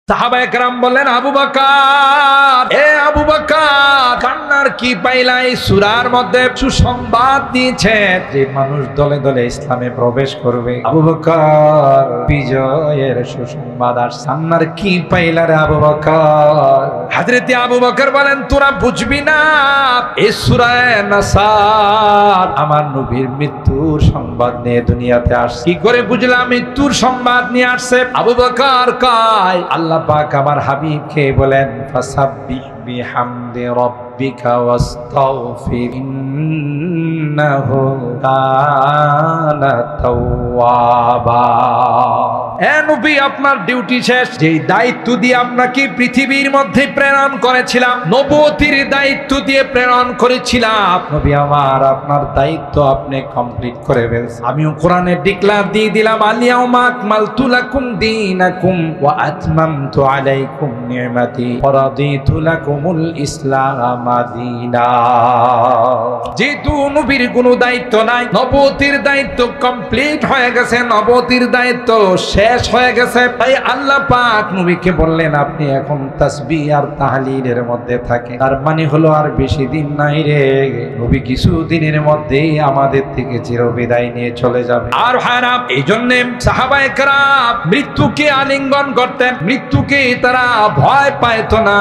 সাহাবায়ে কেরাম বললেন, আবু বকর, এ আবু বকর, কান্নার কি পাইলা? এই সূরার মধ্যে সুসংবাদ দিয়েছে যে মানুষ দলে দলে ইসলামে প্রবেশ করবে। আবু বকর, বিজয়ের সুসংবাদ। আর কান্নার কি পাইলা রে আবু বকর? হযরত আবু বকর বলেন, তোরা বুঝবি না, এই সূরায়ে নাসার আমার নবীর মৃত্যুর সংবাদ নিয়ে দুনিয়াতে আসছে। কি করে বুঝলাম মৃত্যুর সংবাদ নিয়ে আসছে? আবু বকর কয়, আল্লাহ পাক আমার হাবিবকে বলেন, ফাসাব্বিহ বিহামদি রাব্বিকা ওয়াস্তাগফির ইন্নাহু কানা তাওয়াবা। এ নবী, আপনার ডিউটি শেষ। যে দায়িত্ব দিয়ে আপনাকে পৃথিবীর মধ্যে প্রেরণ করেছিলাম, নবুয়তির দায়িত্ব দিয়ে প্রেরণ করেছিলাম, নবী আমার, আপনার দায়িত্ব আপনি কমপ্লিট করে ফেলছেন। আমিও কোরআনে ডিক্লেয়ার দিয়ে দিলাম, আল-ইয়াউমা আকমালতু লাকুম দীনাকুম ওয়া আতমামতু আলাইকুম নি'মাতি ওয়া রাদিতু লাকুমুল ইসলাম দীনা। যেহেতু নবীর কোনো দায়িত্ব নাই, নবুয়তির দায়িত্ব কমপ্লিট হয়ে গেছে, নবুয়তির দায়িত্ব শেষ হয়ে গেছে, তাই আল্লাহ পাক নবীকে বললেন, আপনি এখন তাসবিহ আর তাহলিলের মধ্যে থাকেন। তার মানে হলো আর বেশি দিন নাই রে, নবী কিছু দিনের মধ্যেই আমাদের থেকে চিরবিদায় নিয়ে চলে যাবে। আর হারাম, এই জন্য সাহাবায়ে কেরাম মৃত্যুকে আলিঙ্গন করতেন, মৃত্যুকে তারা ভয় পাইত না।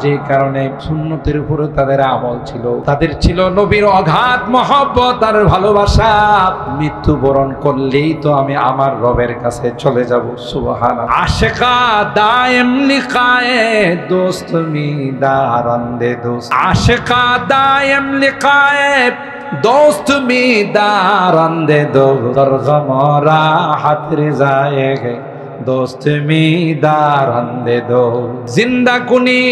যে কারণে সুন্নতের উপরে তাদের আমল ছিল, তাদের ছিল নবীর অগাধ মহব্বত আর ভালোবাসা। মৃত্যুবরণ করলেই তো আমি আমার রবের কাছে চলে যাব। সুবহানাল্লাহ। আশিকা দায়েম লিকায়ে দোস্ত মি দারান্দে দোস্ত, আশিকা দায়েম লিকায়ে दोस्त मी दारंदे दो दरगम राहत रिजाए दोस्त मी दारंदे दो जिंदा कुनी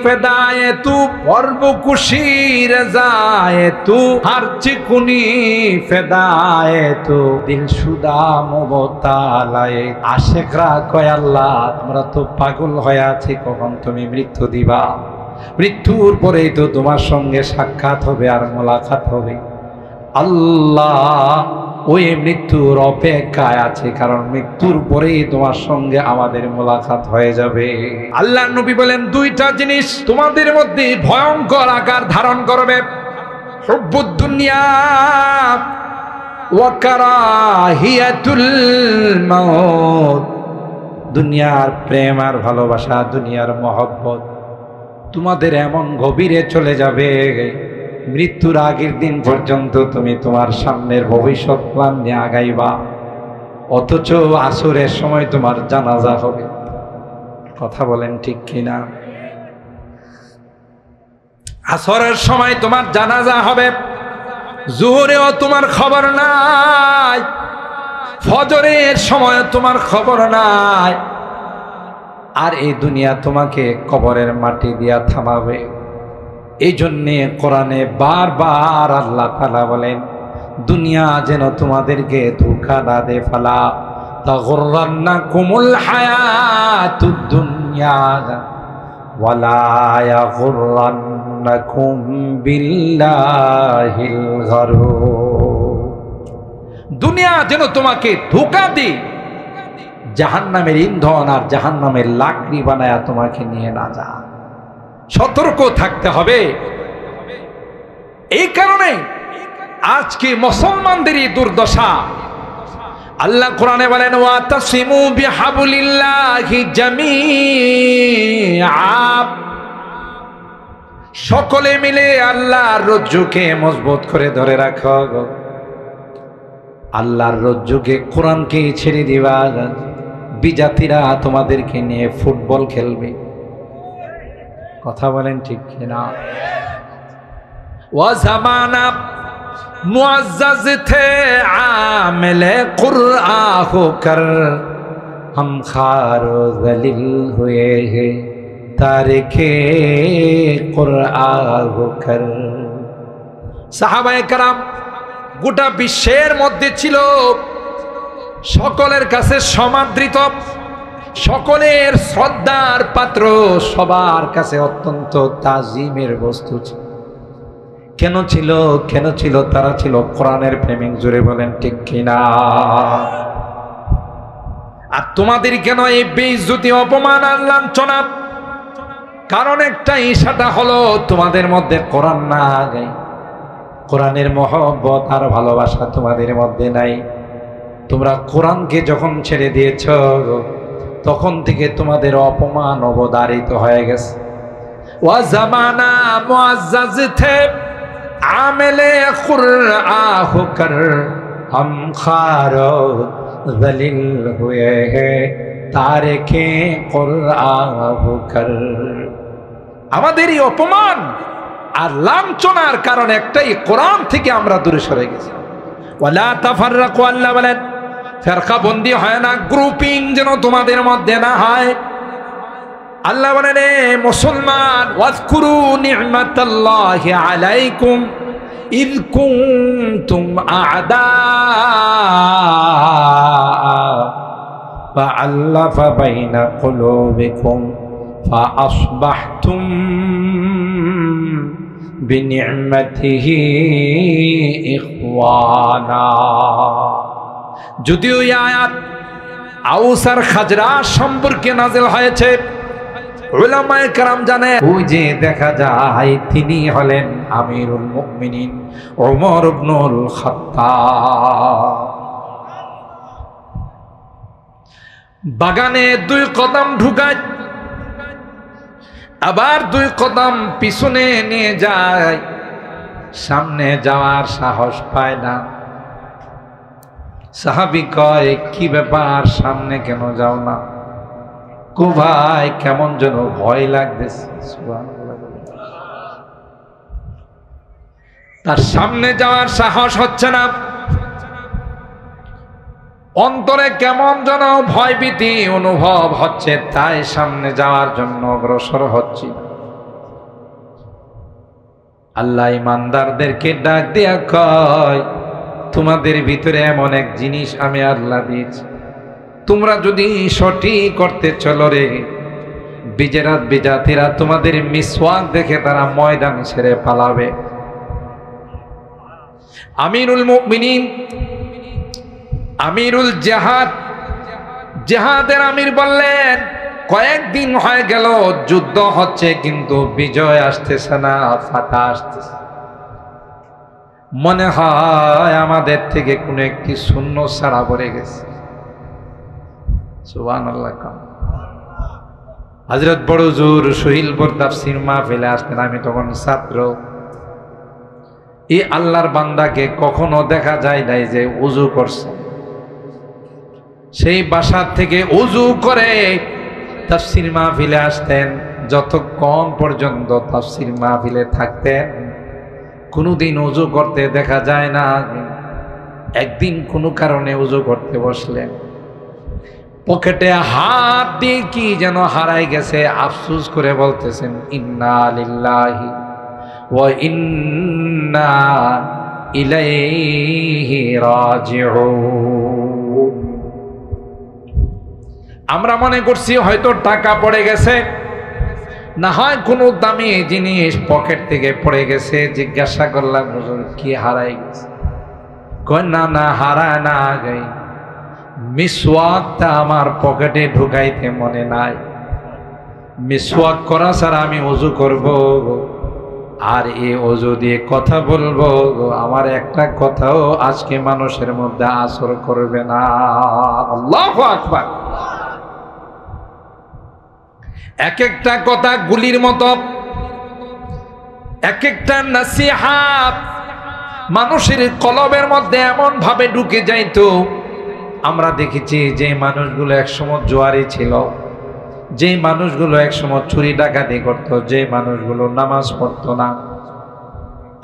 पेदाए तू पर्व कुशी रजाए तू हर्च कुनी फेदाए तू दिल शुदा मुबतालाए। आशिकरा कय আল্লাহ, তোমরা তো পাগল হয়ে আছি, কখন তুমি মৃত্যু দিবা? মৃত্যুর পরেই তো তোমার সঙ্গে সাক্ষাৎ হবে আর মোলাকাত হবে। আল্লাহ ওই মৃত্যুর অপেক্ষায় আছে, কারণ মৃত্যুর পরেই তোমার সঙ্গে আমাদের মোলাকাত হয়ে যাবে। আল্লাহ নবী বলেন, দুইটা জিনিস তোমাদের মধ্যে ভয়ঙ্কর আকার ধারণ করবে, হুব্বুদ দুনিয়া ওয়া কারাহিয়াতুল মাউত। দুনিয়ার প্রেম আর ভালোবাসা, দুনিয়ার মহব্বত তোমাদের এমন গভীরে চলে যাবে, মৃত্যুর আগের দিন পর্যন্ত তুমি তোমার সামনের ভবিষ্যৎ প্ল্যান নিয়ে আগাইবা, অথচ আসরের সময় তোমার জানাজা হবে। কথা বলেন ঠিক কিনা? আসরের সময় তোমার জানাজা হবে, জোহরেও তোমার খবর নাই, ফজরের সময় তোমার খবর নাই, আর এই দুনিয়া তোমাকে কবরের মাটি দিয়া থামাবে। এই জন্যে কোরআনে বারবার আল্লাহ তাআলা বলেন, দুনিয়া যেন তোমাদেরকে ধোঁকা না দে, ফালা তাগুররান্নাকুমুল হায়াতুদ দুনিয়া ওয়ালা ইয়াগুররান্নাকুম বিল্লাহিল গারুর। দুনিয়া যেন তোমাকে ধোঁকা দেয়, জাহান্নামের ইন্ধন আর জাহান্নামের লাকড়ি বানায়া তোমাকে নিয়ে না যা। সতর্ক থাকতে হবে। এই কারণে আজকে মুসলমানদের এই দুর্দশা। আল্লাহ কোরআনে বলেন, ওয়াতাসিমু বিহাবলিল্লাহি জামিআ, সকলে মিলে আল্লাহর রজ্জুকে মজবুত করে ধরে রাখো। আল্লাহর রজ্জুকে, কোরআনকে ছেড়ে দিবা, বিজাতিরা তোমাদেরকে নিয়ে ফুটবল খেলবে। কথা বলেন ঠিক কিনা? ওয়া জামানা মুআজ্জাজ থে আমিলে কুরআ হোকর हम खार जलील हुए हैं तारिके कुरआ होकर। সাহাবায়ে কেরাম গোটা বিশ্বের মধ্যে ছিল সকলের কাছে সমাদৃত, সকলের শ্রদ্ধার পাত্র, সবার কাছে অত্যন্ত তাজিমের বস্তু ছিল। কেন ছিল? কেন ছিল? তারা ছিল কোরআনের প্রেমিক। জোরে বলেন ঠিক কিনা? আর তোমাদের কেন এই বেইজ্জতি, অপমান আর লাঞ্ছনা? কারণ একটাই, সেটা হলো তোমাদের মধ্যে কোরআন নাই। কোরআনের মহব্বত আর ভালোবাসা তোমাদের মধ্যে নাই। তোমরা কোরআনকে যখন ছেড়ে দিয়েছ, তখন থেকে তোমাদের অপমান অবধারিত হয়ে গেছে। ওয়া জামানা মুআজ্জাজ থে আমেলে কুরআহ কর हम खारो जलील हुए हैं तारिके कुरआन कर। আমাদের এই অপমান আর লাঞ্ছনার কারণ একটাই, কোরআন থেকে আমরা দূরে সরে গেছি। ওয়ালা তাফাররাকু, আল্লাহ বলেন ফিরকা বন্দী হয় না, গ্রুপিং যেন তোমাদের মধ্যে না হয়। আল্লাহ বলেন এ মুসলমান, ওয়াজকুরু নি'মাতাল্লাহি আলাইকুম ইয কুনতুম আ'দাআ ফাআল্লাফা বাইনা কুলুবিকুম ফাআসবাহতুম বিনি'মাতিহি ইখওয়ানা। যদিও এই আয়াত আউস আর খাজরাজ সম্পর্কে নাযিল হয়েছে, উলামায়ে কেরাম জানেন ওই যে দেখা যায় তিনি হলেন আমিরুল মুমিনিন ওমর ইবনুল খাত্তাব। বাগানে 2 কদম ঢুকায়, আবার 2 কদম পিছনে নিয়ে যায়, সামনে যাওয়ার সাহস পায় না। সাহাবী কয়, কি ব্যাপার, সামনে কেন যাও না? কো ভাই, কেমন যেন ভয় লাগতেছে। তার সামনে যাওয়ার সাহস হচ্ছে না, অন্তরে কেমন যেন ভয়ভীতি অনুভব হচ্ছে, তাই সামনে যাওয়ার জন্য অগ্রসর হচ্ছি। আল্লাহ ইমানদারদেরকে ডাক দিয়া কয়, তোমাদের ভিতরে এমন এক জিনিস আমি আল্লাহ দিয়েছি, তোমরা যদি সঠিক করতে চলো রে, বিজেরাত বিজাতিরা তোমাদের মিসওয়াক দেখে তারা ময়দান ছেড়ে পালাবে। আমিরুল মুমিনিন, আমিরুল জিহাদ, জিহাদের আমির বললেন, কয়েকদিন হয়ে গেল যুদ্ধ হচ্ছে কিন্তু বিজয় আসতেছে না, ফাতা আসতেছে। মনে হয় আমাদের থেকে কোনো একটি শূন্য ছাড়া পড়ে গেছে। সুবহানাল্লাহ। হযরত বড় হুজুর সোহিলপুর তাফসীর মাহফিলে আসতেন, আমি তখন ছাত্র। এই আল্লাহর বান্দাকে কখনো দেখা যায় নাই যে ওযু করছে। সেই বাসা থেকে ওযু করে তাফসীর মাহফিলে আসতেন, যতক্ষণ পর্যন্ত তাফসীর মাহফিলে থাকতেন কোনোদিন ওযু করতে দেখা যায় না। একদিন কোনো কারণে ওযু করতে বসলেন, পকেটে হাত দিয়ে কি যেন হারাই গেছে, আফসোস করে বলতেছেন, ইন্না লিল্লাহি ওয়া ইন্না ইলাইহি রাজিউন। আমরা মনে করছি হয়তো টাকা পড়ে গেছে, না হয় কোনো দামি জিনিস পকেট থেকে পড়ে গেছে। জিজ্ঞাসা করলাম, হুজুর কি হারাই গেছে? কই না না, হারায় না, গাই মিসওয়াকটা আমার পকেটে ঢুকাইতে মনে নাই। মিসওয়াক করা ছাড়া আমি ওযু করব আর এই ওযু দিয়ে কথা বলবো, আমার একটা কথাও আজকে মানুষের মধ্যে আসর করবে না। আল্লাহু আকবার। এক একটা কথা গুলির মতো, এক একটা নসিহত মানুষের কলবের মধ্যে এমন ভাবে ঢুকে যাইতো। আমরা দেখেছি যে মানুষগুলো একসময় জোয়ারি ছিল, যে মানুষগুলো একসময় চুরি ডাকাতি করত, যে মানুষগুলো নামাজ পড়তো না,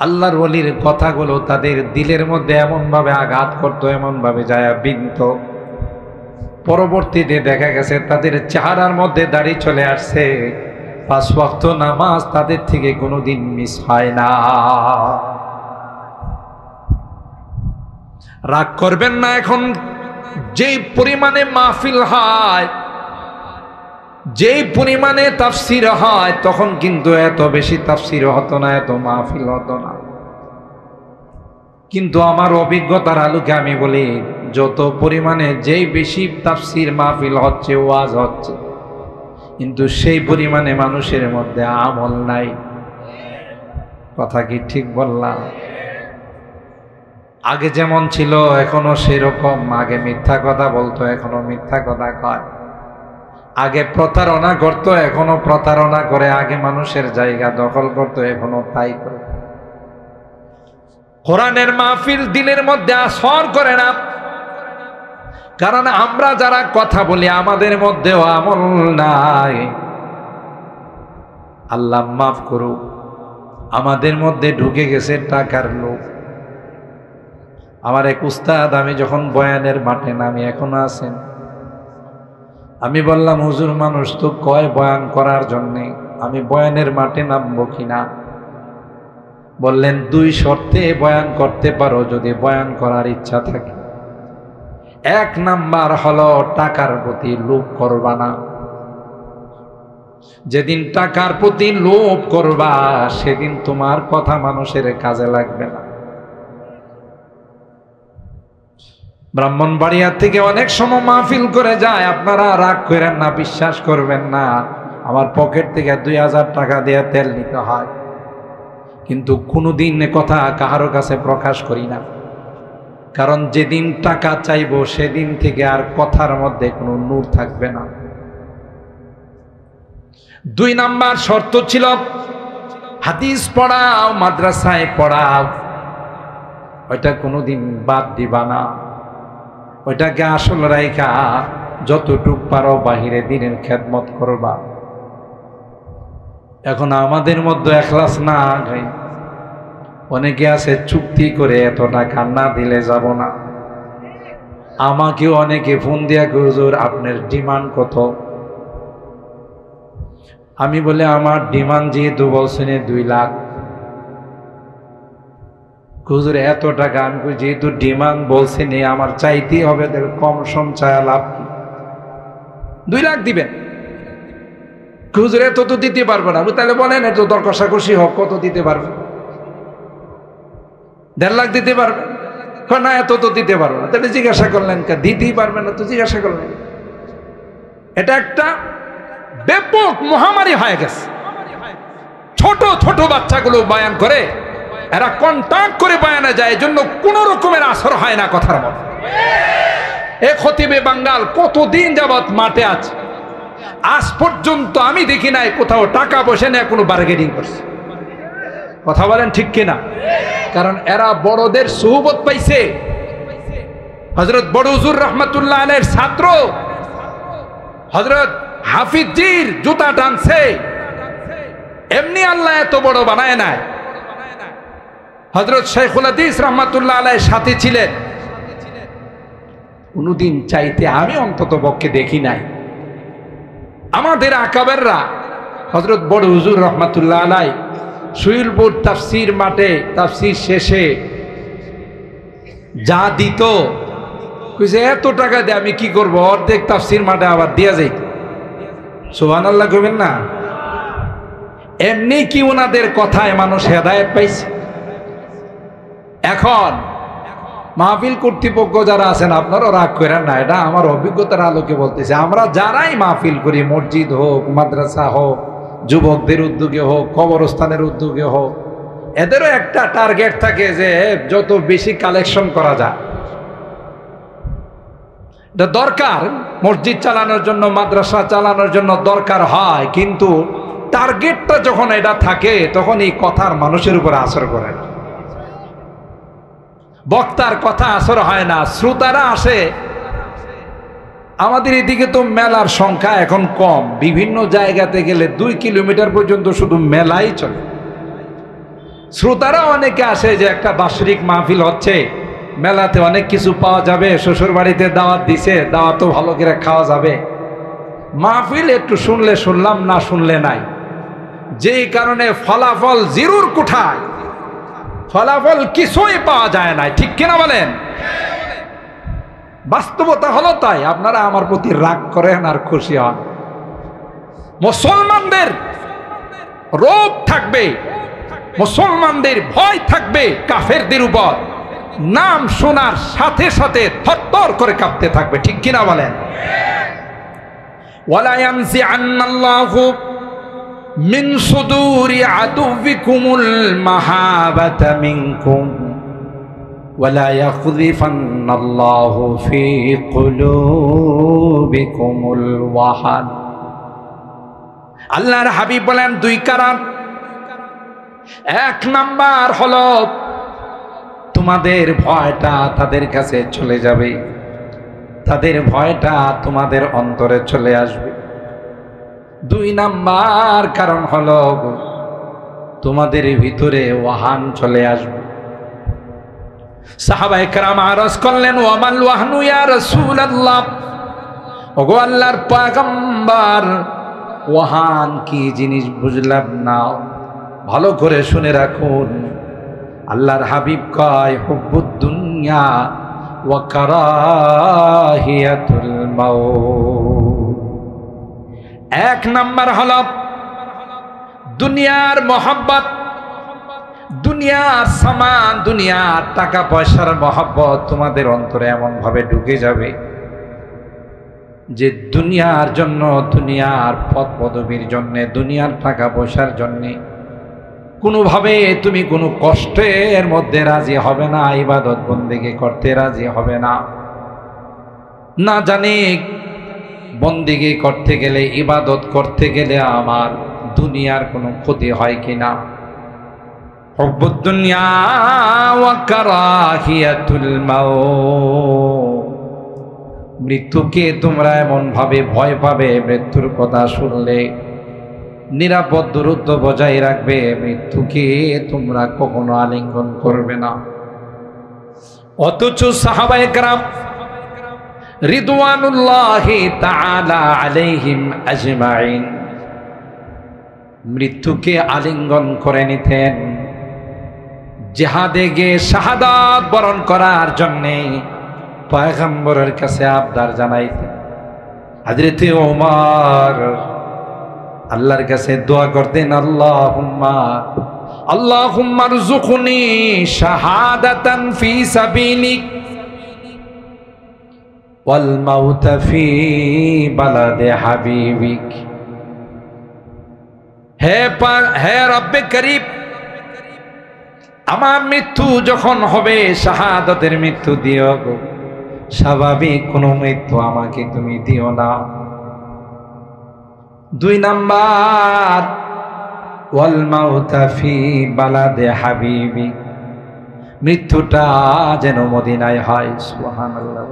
আল্লাহর ওলির কথাগুলো তাদের দিলের মধ্যে এমন ভাবে আঘাত করত, এমন ভাবে যায় বিনত। পরবর্তীতে দেখা গেছে তাদের চেহারার মধ্যে দাড়ি চলে আসছে, 5 ওয়াক্ত নামাজ তাদের থেকে কোনোদিন মিস হয় না। রাগ করবেন না, এখন যেই পরিমাণে মাহফিল হয়, যেই পরিমাণে তাফসীর হয়, তখন কিন্তু এত বেশি তাফসীর হতো না, এত মাহফিল হতো না। কিন্তু আমার অভিজ্ঞতার আলোকে আমি বলি, যত পরিমাণে যেই বেশি তাফসীর মাহফিল হচ্ছে, ওয়াজ হচ্ছে, কিন্তু সেই পরিমাণে মানুষের মধ্যে আমল নাই। কথা কি ঠিক বললাম? আগে যেমন ছিল এখনো সেরকম। আগে মিথ্যা কথা বলতো, এখনো মিথ্যা কথা কয়। আগে প্রতারণা করতো, এখনো প্রতারণা করে। আগে মানুষের জায়গা দখল করতো, এখনো তাই করে। কোরআনের মাহফিল দিনের মধ্যে আসর করে না, কারণ আমরা যারা কথা বলি আমাদের মধ্যেও আমল নাই। আল্লাহ মাফ করুক, আমাদের মধ্যে ঢুকে গেছে টাকার লোভ। আমার এক উস্তাদ, আমি যখন বয়ানের মাঠে নামি, এখনো আছেন, আমি বললাম, হুজুর মানুষ তো কয় বয়ান করার জন্যে, আমি বয়ানের মাঠে নামবো কিনা? বললেন, 2 শর্তে বয়ান করতে পারো যদি বয়ান করার ইচ্ছা থাকে। 1 নাম্বার হলো টাকার প্রতি লোভ করবা না। যেদিন টাকার প্রতি লোভ করবা সেদিন তোমার কথা মানুষের কাজে লাগবে না। ব্রাহ্মণবাড়িয়া থেকে অনেক সময় মাহফিল করে যায়, আপনারা রাগ করেন না, বিশ্বাস করবেন না, আমার পকেট থেকে 2000 টাকা দিয়ে তেল নিতে হয়, কিন্তু কোনোদিন কথা কাহারো কাছে প্রকাশ করি না। কারণ যেদিন টাকা চাইবো সেদিন থেকে আর কথার মধ্যে কোনো নূর থাকবে না। 2 নাম্বার শর্ত ছিল, হাদিস পড়াও, মাদ্রাসায় পড়াও, ওইটা কোনোদিন বাদ দিবা না। ওইটাকে আসল রাইখা যতটুক পারো বাহিরে দিনের খেদমত করবা। এখন আমাদের মধ্যে এখলাস না, অনেকে আছে চুক্তি করে এত টাকা না দিলে যাব না। আমাকেও অনেকে ফোন দিয়া হুজুর আপনার ডিমান্ড কত? আমি বলে আমার ডিমান্ড যেহেতু বলছেন 2 লাখ। হুজুর এত টাকা? আমি যেহেতু ডিমান্ড বলছেন আমার চাইতেই হবে, কম সম চায় লাভ কি? 2 লাখ দিবেন? হুজুর এত তো দিতে পারবো না। তাহলে বলেন এত দর কষাকষি হোক, কত দিতে পারবে? 1.5 লাখ দিতে পারবে? না, এত তো দিতে পারবো না। তাহলে জিজ্ঞাসা করলেন, দিতেই পারবেন না তো জিজ্ঞাসা করলেন? এটা একটা ব্যাপক মহামারী হয়ে গেছে। ছোট ছোট বাচ্চাগুলো বয়ান করে, এরা কন্টাক্ট করে বয়ানে যায়, এজন্য কোন রকমের আসর হয় না কথার মধ্যে। এ খতিবে বাঙ্গাল কতদিন যাবৎ মাঠে আছে, আজ পর্যন্ত আমি দেখি নাই কোথাও টাকা পয়সা নিয়ে কোনো বার্গেনিং করছে। কথা বলেন ঠিক কিনা? কারণ এরা বড়দের সুহবত পাইছে। হযরত বড় হুজুর রাহমাতুল্লাহ আলাইহির ছাত্র হযরত হাফিজজির জুতা টানছে, এমনি আল্লাহ এত বড় বানায় নাই। হযরত শাইখুল হাদিস রাহমাতুল্লাহ আলাইহির সাথে ছিলেন, কোনদিন চাইতে আমি অন্তত পক্ষে দেখি নাই। আমাদের আকাবেররা হযরত বড় হুজুর রাহমাতুল্লাহ আলাইহি সুইলপুর তাফসীর মাঠে তাফসীর শেষে যা দিত, কইছে এত টাকা দিয়ে আমি কি করব, অর্ধেক তাফসীর মাঠে আবার দিয়া যাইত। সুবহানাল্লাহ কইবেন না? এমনি কি ওনাদের কথায় মানুষ হেদায়েত পাইছে? এখন মাহফিল কর্তৃপক্ষ যারা আছেন, আপনারাও রাগ করেন না, এটা আমার অভিজ্ঞতার আলোকে বলতেছে। আমরা যারাই মাহফিল করি, মসজিদ হোক, মাদ্রাসা হোক, যুবকদের উদ্যোগে হোক, কবরস্থানের উদ্যোগে হোক, এদেরও একটা টার্গেট থাকে যে যত বেশি কালেকশন করা যায়। এটা দরকার, মসজিদ চালানোর জন্য, মাদ্রাসা চালানোর জন্য দরকার হয়, কিন্তু টার্গেটটা যখন এটা থাকে তখন এই কথার মানুষের উপর আসর করে না। বক্তার কথা আসর হয় না, শ্রোতারা আসে। আমাদের এদিকে তো মেলার সংখ্যা এখন কম, বিভিন্ন জায়গাতে গেলে 2 কিলোমিটার পর্যন্ত শুধু মেলাই চলে। শ্রোতারা অনেকে আসে যে একটা বাৎসরিক মাহফিল হচ্ছে, মেলাতে অনেক কিছু পাওয়া যাবে, শ্বশুর বাড়িতে দাওয়াত দিছে, দাওয়াত ভালো করে খাওয়া যাবে, মাহফিল একটু শুনলে শুনলাম, না শুনলে নাই। যেই কারণে ফলাফল জিরুর কোঠায়, ফলাফল কিছুই পাওয়া যায় না। ঠিক কিনা বলেন? বাস্তবতা হলো তাই। আপনারা আমার প্রতি রাগ করেন আর খুশি হন। মুসলমানদের রোগ থাকবে, মুসলমানদের ভয় থাকবে কাফেরদের উপর, নাম শোনার সাথে সাথে থরথর করে কাঁপতে থাকবে, ঠিক কিনা বলেন? ওয়ালা ইয়ানজিআন্নাল্লাহু মিন সুদুরি আদুবিকুমুল মাহাবাতা মিনকুম ওয়ালা ইয়াখযিফান্নাল্লাহু ফি কুলুবিকুমুল ওয়াহান। আল্লাহর হাবিব বলেন দুই কারণ। এক নাম্বার হলো তোমাদের ভয়টা তাদের কাছে চলে যাবে, তাদের ভয়টা তোমাদের অন্তরে চলে আসবে। দুই নাম্বার কারণ হলো তোমাদের ভিতরে ওয়াহান চলে আসবে। সাহাবায়ে কেরাম আরজ করলেন, ওয়ামাল ওয়াহনু ইয়া রাসূলুল্লাহ, ওগো আল্লাহর পয়গম্বর, ওয়াহান কি জিনিস বুঝলাম না, ভালো করে শুনে রাখুন। আল্লাহর হাবিব কয়, হুব্বুদ দুনিয়া ওয়া কারাহিয়াতুল মাউত। এক নাম্বার হলো দুনিয়ার মহব্বত, দুনিয়ার সামান, দুনিয়ার টাকা পয়সার মহব্বত তোমাদের অন্তরে এমন ভাবে ঢুকে যাবে যে দুনিয়ার জন্য, দুনিয়ার পদ পদবীর জন্য, দুনিয়ার টাকা পয়সার জন্য কোনোভাবে তুমি কোনো কষ্টের মধ্যে রাজি হবে না, ইবাদত বন্দেগী করতে রাজি হবে না। না জানি বন্দেগী করতে গেলে, ইবাদত করতে গেলে আমার দুনিয়ার কোনো ক্ষতি হয় কিনা। হুব্বুদ দুনিয়া ওয়া কারাহিয়াতুল মাউত। মৃত্যুকে তোমরা এমন ভাবে ভয় পাবে, মৃত্যুর কথা শুনলে নিরাপদ দূরত্ব বজায় রাখবে, মৃত্যুকে তোমরা কখনো আলিঙ্গন করবে না। অথচ সাহাবায়ে কেরাম রিদওয়ানুল্লাহি তাআলা আলাইহিম আজমাইন মৃত্যুকে আলিঙ্গন করে নিতেন। জিহাদে গিয়ে শাহাদাত বরণ করার জন্যে পয়গম্বরের কাছে আবদার জানাইতেন। হযরত ওমর আল্লাহর কাছে দোয়া করতেন, আল্লাহুম্মা রযুকনি শাহাদাতান ফি সাবিলিক ওয়াল মাউতা ফি বালাদে হাবিবিক। হে রব্বে করিম, আমার মৃত্যু যখন হবে শাহাদাতের মৃত্যু দিও গো, স্বাভাবিক কোনো মৃত্যু আমাকে তুমি দিও না। দুই নাম্বার, ওয়াল মাউতা ফি বালাদে হাবিবি, মৃত্যুটা যেন মদিনায় হয়। সুবহানাল্লাহ।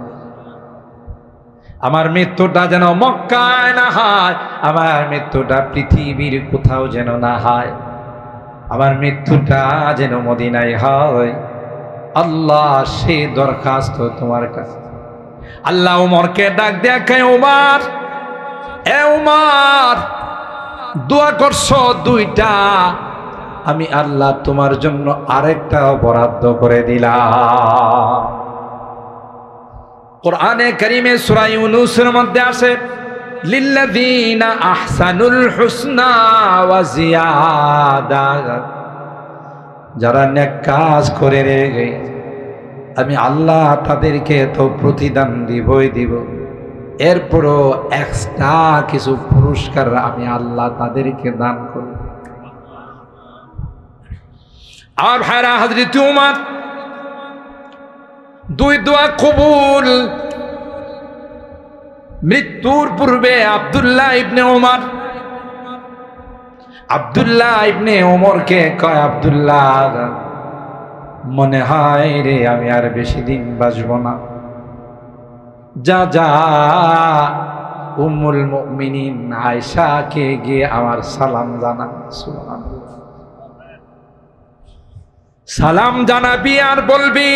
আমার মৃত্যুটা যেন মক্কায় না হয়, আমার মৃত্যুটা পৃথিবীর কোথাও যেন না হয়, আমার মৃত্যুটা যেন মদিনায় হয়। আল্লাহ, সে দরখাস্ত তোমার কাছে। আল্লাহ ওমরকে ডাক দেয়া কে, ওমর, এ ওমর, দোয়া করছো দুইটা, আমি আল্লাহ তোমার জন্য আরেকটাও বরাদ্দ করে দিলাম। কোরআনে কারীমে সূরা ইউনূসের মধ্যে আছে, লিল্লাযীনা আহসানুল হুসনা ওয়া জিয়াদা, যারা নেক কাজ করে রে আমি আল্লাহ তাদেরকে তো প্রতিদান দিবই দিব, এরপরও এক্সট্রা কিছু পুরস্কার আমি আল্লাহ তাদেরকে দান করব। আর ভাইরা, হযরত উমর দুই দোয়া কবুল। মৃত্যুর পূর্বে আব্দুল্লাহ ইবনে ওমর, আব্দুল্লাহ ইবনে ওমরকে কয়, আব্দুল্লাহ, মনে হয় রে আমি আর বেশি দিন বাঁচব না, যা যা উম্মুল মুমিনিন আয়েশাকে গিয়ে আমার সালাম জানা। সুবহানাল্লাহ। সালাম জানাবি আর বলবি,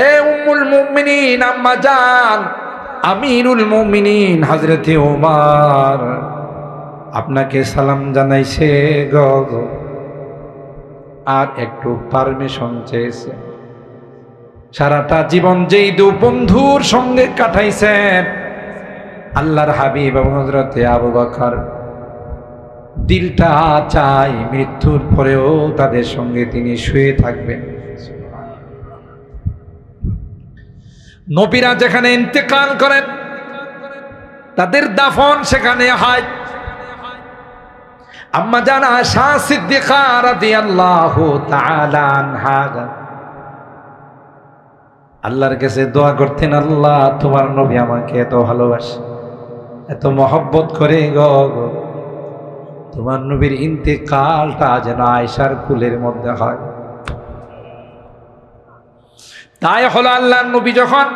এ উম্মুল মুমিনিন আম্মা জান, আমিরুল মুমিনিন হযরত ওমর আপনাকে সালাম জানাইছে গো, আর একটু পারমিশন চেয়েছে। সারাটা জীবন যেই দু বন্ধুর সঙ্গে কাটাইছেন, আল্লাহর হাবিব এবং হযরত আবু বকর, দিলটা চাই মৃত্যুর পরেও তাদের সঙ্গে তিনি শুয়ে থাকবেন। নবীরা যেখানে ইন্তেকাল করেন তাদের দাফন সেখানে হয়। আম্মা জান আয়েশা সিদ্দিকা রাদিয়াল্লাহু তাআলা আনহা আল্লাহর কাছে দোয়া করতেন, আল্লাহ তোমার নবী আমাকে এত ভালোবাসে, এত মহব্বত করে গো, তোমার নবীর ইন্তেকালটা যেন আয়েশার কুলের মধ্যে হয়। তাই হলো আল্লাহর নবী যখন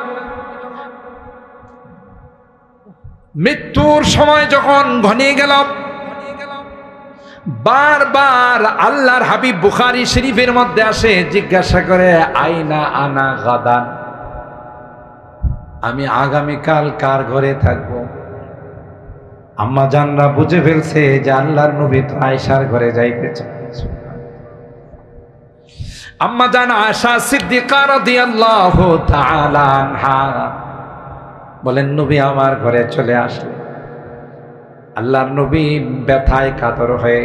মৃত্যুর সময় যখন ঘনিয়ে গেল, বারবার আল্লাহর হাবিব বুখারী শরীফের মধ্যে আসে, জিজ্ঞাসা করে আইনা আনা গাদান, আমি আগামীকাল কার ঘরে থাকব? আম্মা জানরা বুঝে ফেলছে যে আল্লাহর নবী তো আয়েশার ঘরে যাইতে চায়। আম্মা জান আয়েশা সিদ্দিকা রাদিয়াল্লাহু তাআলা আনহা বলেন, নবী আমার ঘরে চলে আসলে। আল্লাহর নবী ব্যথায় কাতর হয়ে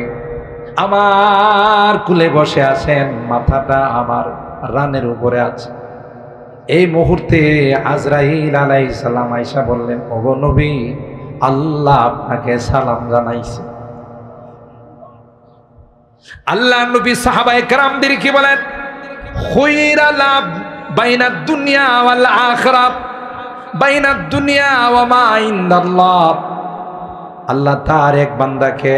আমার কুলে বসে আছেন, মাথাটা আমার রানের উপরে আছে। এই মুহূর্তে আজরাইল আলাইহিস সালাম আয়েশা বললেন, ওগো নবী, আল্লাহ আপনাকে সালাম জানাইছে। আল্লাহর নবী সাহাবায়ে কেরামদেরকে বলেন, খুইরা লাভ বাইনাদ দুনিয়া ওয়াল আখিরাত, বাইনাদ দুনিয়া ওয়া মা ইনদাল্লাহ। আল্লাহ তার এক বান্দাকে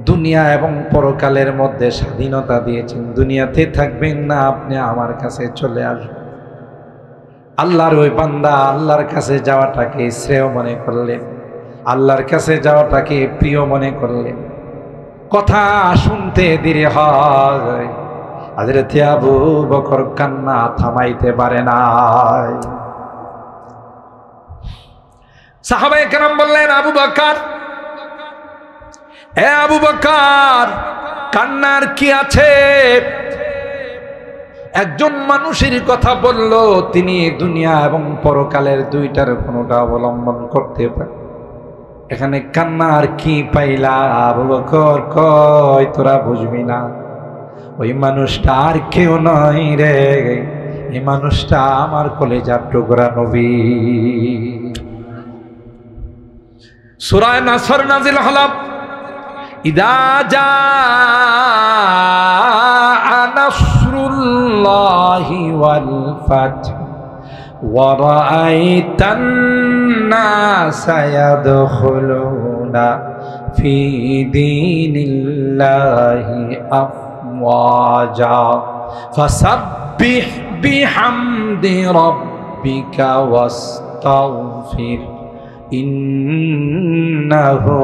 দুনিয়া এবং পরকালের মধ্যে স্বাধীনতা দিয়েছেন। দুনিয়াতে থাকবেন না, আপনি আমার কাছে চলে আসবেন। আল্লাহর ওই বান্দা আল্লাহর কাছে যাওয়াটাকে শ্রেয় মনে করলেন, আল্লাহর কাছে যাওয়াটাকে প্রিয় মনে করলেন। কথা শুনতে দেরি হয়, হযরত আবু বকর কান্না থামাইতে পারে নাই। সাহাবায়ে কেরাম বললেন, আবু বকর, এ আবু বকর, কান্নার কি আছে? একজন মানুষের কথা বলল, তিনি দুনিয়া এবং পরকালের দুইটার কোনোটা অবলম্বন করতে পারে, এখানে কান্নার কি পাইলা? আবু বকর কয়, তোরা বুঝবি না, ওই মানুষটা আর কেউ নয় রে, এই মানুষটা আমার কলেজার টুকরা নবী। সূরা নাসর নাজিল হলো, ইদা জাআ নাসরুল্লাহি ওয়াল ফাতহ ওয়া রাআইতান নাসা ইয়াদখুলুনা ফি দীনিল্লাহি আফওয়াজা ফাসাব্বিহ বিহামদি রাব্বিকা ওয়াস্তাগফির ইন্নাহু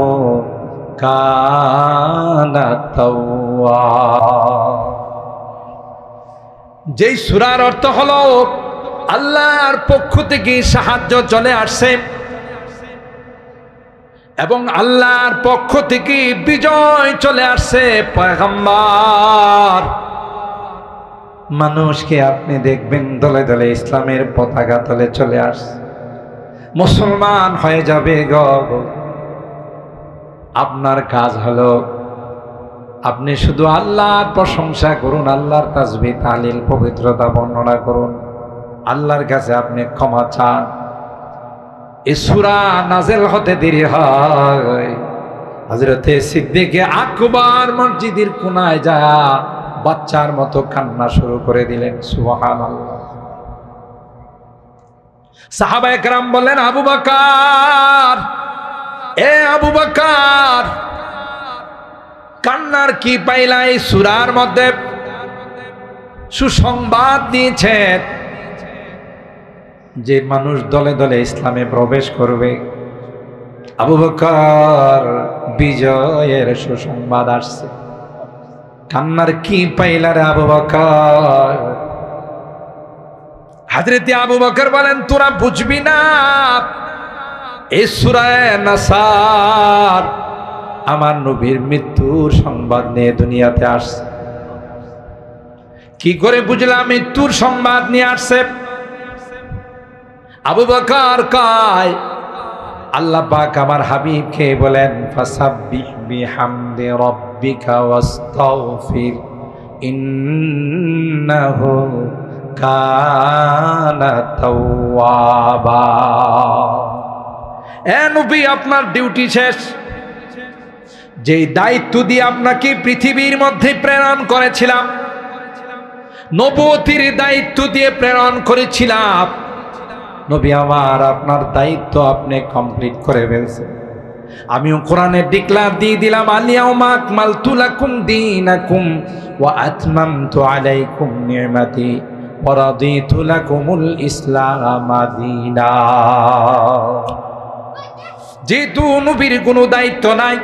কানা তাওয়াব। যেই সূরার অর্থ হলো আল্লাহর পক্ষ থেকে সাহায্য চলে আসছে এবং আল্লাহর পক্ষ থেকে বিজয় চলে আসছে। পয়গম্বর, মানুষকে আপনি দেখবেন দলে দলে ইসলামের পতাকা তলে চলে আসছে, মুসলমান হয়ে যাবে গো। আপনার কাজ হলো আপনি শুধু আল্লাহর প্রশংসা করুন, আল্লাহর তাসবিহ তাহলিল পবিত্রতা বর্ণনা করুন, আল্লাহর কাছে আপনি ক্ষমা চান। এই সূরা নাযিল হতে দেরি হয়, হযরতে সিদ্দিক আকবর মসজিদের কোনায় যায় বাচ্চার মতো কান্না শুরু করে দিলেন। সুবহানাল্লাহ। সাহাবায়ে কেরাম বললেন, আবু বকর, এ আবু বকর, কান্নার কি পাইলা? এই সূরার মধ্যে সুসংবাদ দিয়েছেন যে মানুষ দলে দলে ইসলামে প্রবেশ করবে। আবু বকর, বিজয়ের সুসংবাদ আসছে। কান্নার কি পাইলা রে আবু বকর? হযরত আবু বকর বলেন, তোরা বুঝবি না, এই সূরা নাসার আমার নবীর মৃত্যুর সংবাদ নিয়ে দুনিয়াতে আসছে। কি করে বুঝলাম মৃত্যুর সংবাদ নিয়ে আসছে? আবু বকর কয়, আল্লাহ পাক আমার হাবিবকে বলেন, ফাসাব্বিহ বিহামদি রাব্বিকা ওয়াস্তাগফির ইন্নাহু কানা তাওয়াবা। এ নবী, আপনার ডিউটি শেষ। যে দায়িত্ব দিয়ে আপনাকে পৃথিবীর মধ্যে প্রেরণ করেছিলাম, নবুয়তির দায়িত্ব দিয়ে প্রেরণ করেছিলাম, নবী আমার, আপনার দায়িত্ব আপনি কমপ্লিট করে ফেলছেন। আমিও কোরআনে ডিক্লার দিয়ে দিলাম, আল-ইয়াউমা আকমালতু লাকুম দীনাকুম ওয়া আতমামতু আলাইকুম নি'মাতি ওয়া রাদিতু লাকুমুল ইসলাম দীনা। যেহেতু নবীর কোনো দায়িত্ব নাই,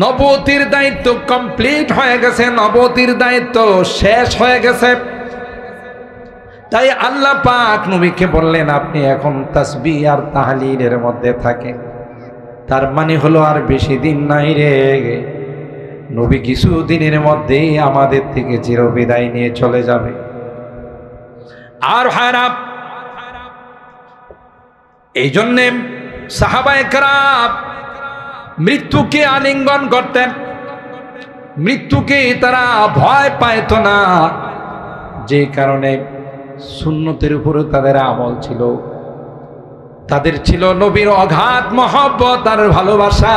নবুয়তির দায়িত্ব কমপ্লিট হয়ে গেছে, নবুয়তির দায়িত্ব শেষ হয়ে গেছে, তাই আল্লাহ পাক নবীকে বললেন, আপনি এখন তাসবিহ আর তাহলিলের মধ্যে থাকেন। তার মানে হলো আর বেশি দিন নাই রে, নবী কিছু দিনের মধ্যেই আমাদের থেকে চিরবিদায় নিয়ে চলে যাবে। আর হারাম, এই জন্যে সাহাবায়ে কেরাম মৃত্যুকে আলিঙ্গন করতেন, মৃত্যুকে তারা ভয় পাইত না, যে কারণে সুন্নতের উপরে তাদের আমল ছিল, তাদের ছিল নবীর অগাধ মহব্বত আর ভালোবাসা।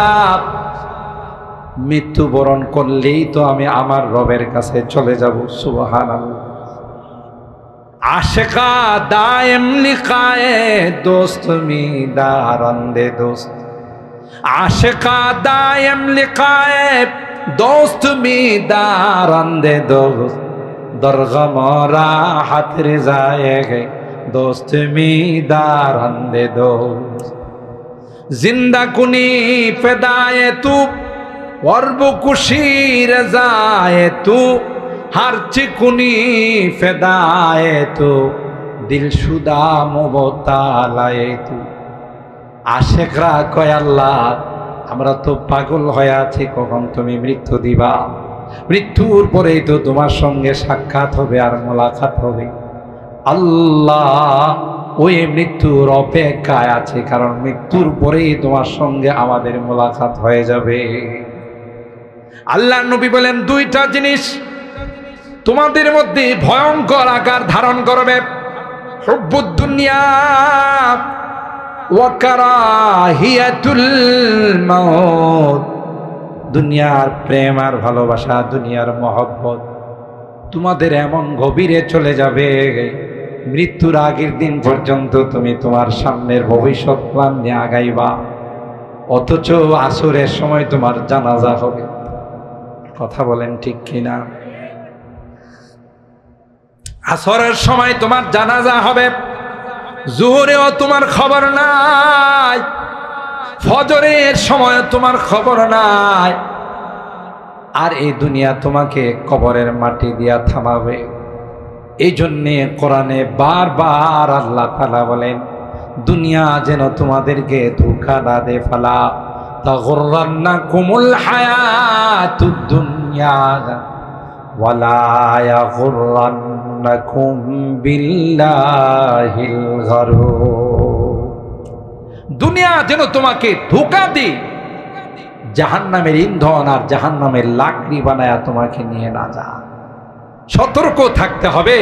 মৃত্যুবরণ করলেই তো আমি আমার রবের কাছে চলে যাব। সুবহানাল্লাহ। আশিকা দায়েম লিকায়ে দোস্ত মি দারন্দে দোস্ত, আশিকা দায়েম লিকায়ে দোস্ত মি দারন্দে দোস্ত, দরগম রাহত রিজায়ে গে दोस्त मी दारंदे दोस्त, जिंदा कुनी फिदाए तू वर्ब कुशी रजाए तू, हर चिकुनी फिदाए तू दिल शुदा मुबतालाए तू। आशिकरा कय आल्लाह, আমরা তো পাগল হয়ে আছি, কখন তুমি মৃত্যু দিবা, মৃত্যুর পরেই তো তোমার সঙ্গে সাক্ষাৎ হবে আর মোলাকাত হবে। আল্লাহ ওই মৃত্যুর অপেক্ষায় আছে, কারণ মৃত্যুর পরেই তোমার সঙ্গে আমাদের মোলাকাত হয়ে যাবে। আল্লাহর নবী বলেন, দুইটা জিনিস তোমাদের মধ্যে ভয়ঙ্কর আকার ধারণ করবে, হুব্বুদ দুনিয়া ওয়া কারাহিয়াতুল মাউত। দুনিয়ার প্রেম আর ভালোবাসা, দুনিয়ার মহব্বত তোমাদের এমন গভীরে চলে যাবে, মৃত্যুর আগের দিন পর্যন্ত তুমি তোমার সামনের ভবিষ্যৎ প্ল্যান নিয়ে আগাইবা, অথচ আসরের সময় তোমার জানাজা হবে। কথা বলেন ঠিক কিনা? আসরের সময় তোমার জানাজা হবে, জোহরেও তোমার খবর নাই, ফজরের সময় তোমার খবর নাই, আর এই দুনিয়া তোমাকে কবরের মাটি দিয়া থামাবে। এই জন্যে কোরআনে বারবার আল্লাহ তাআলা বলেন, দুনিয়া যেন তোমাদেরকে ধোঁকা না দে, ফালা তাগুররান্নাকুমুল হায়াতুদ দুনিয়া ওয়ালা ইয়াগুররান্নাকুম বিল্লাহিল গারুর। দুনিয়া যেন তোমাকে ধোঁকা দেয়, জাহান্নামের ইন্ধন আর জাহান্নামের লাকড়ি বানায়া তোমাকে নিয়ে না যা। সতর্ক থাকতে হবে।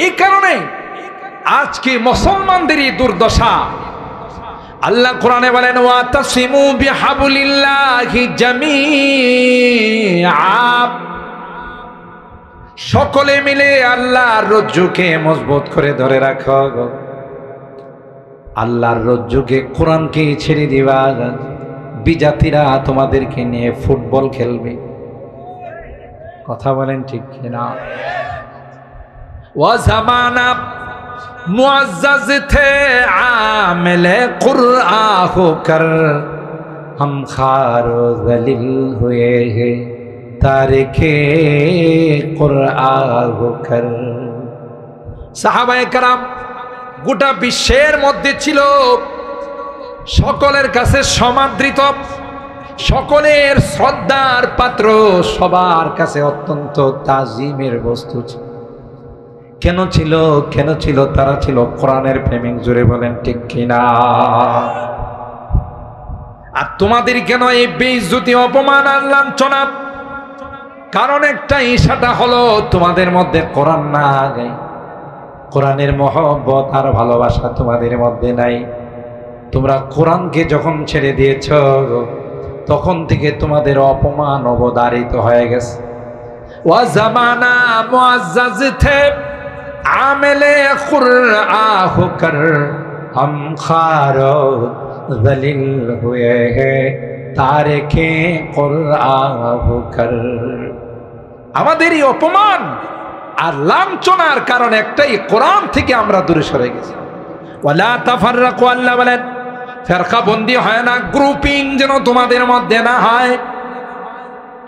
এই কারণে আজকে মুসলমানদের এই দুর্দশা। আল্লাহ কোরআনে বলেন, ওয়াতাসিমু বিহাবলিল্লাহি জামিআ, সকলে মিলে আল্লাহর রজ্জুকে মজবুত করে ধরে রাখো। আল্লাহর রজ্জুকে, কোরআনকে ছেড়ে দিবা, বিজাতিরা তোমাদেরকে নিয়ে ফুটবল খেলবে। কথা বলেন ঠিক কিনা? ওয়া জামানা মুআজ্জাজ থে আমিলে কুরআ হোকর, हम खार जलील हुए हैं तारिके कुरआ होकर। সাহাবায়ে কেরাম গোটা বিশ্বের মধ্যে ছিল সকলের কাছে সমাদৃত, সকলের শ্রদ্ধার পাত্র, সবার কাছে অত্যন্ত তাজিমের বস্তু ছিল। কেন ছিল? কেন ছিল? তারা ছিল কোরআনের প্রেমিক। জোরে বলেন ঠিক কিনা? আর তোমাদের কেন এই বেইজ্জতি, অপমান আর লাঞ্ছনা? কারণ একটাই, সেটা হলো তোমাদের মধ্যে কোরআন নাই, কোরআনের মহব্বত আর ভালোবাসা তোমাদের মধ্যে নাই। তোমরা কোরআনকে যখন ছেড়ে দিয়েছ তখন থেকে তোমাদের অপমান অবধারিত হয়ে গেছে। ওয়া জামানা মুআজ্জাজ থে আমেলে কুরআহ কর हम खारो जलील हुए हैं तारिके कुरआन कर। আমাদের এই অপমান আর লাঞ্ছনার কারণ একটাই, কোরআন থেকে আমরা দূরে সরে গেছি। ওয়ালা তাফাররাকু, আল্লাহ বলেন ফিরকা বন্দী হয় না, গ্রুপিং যেন তোমাদের মধ্যে না হয়।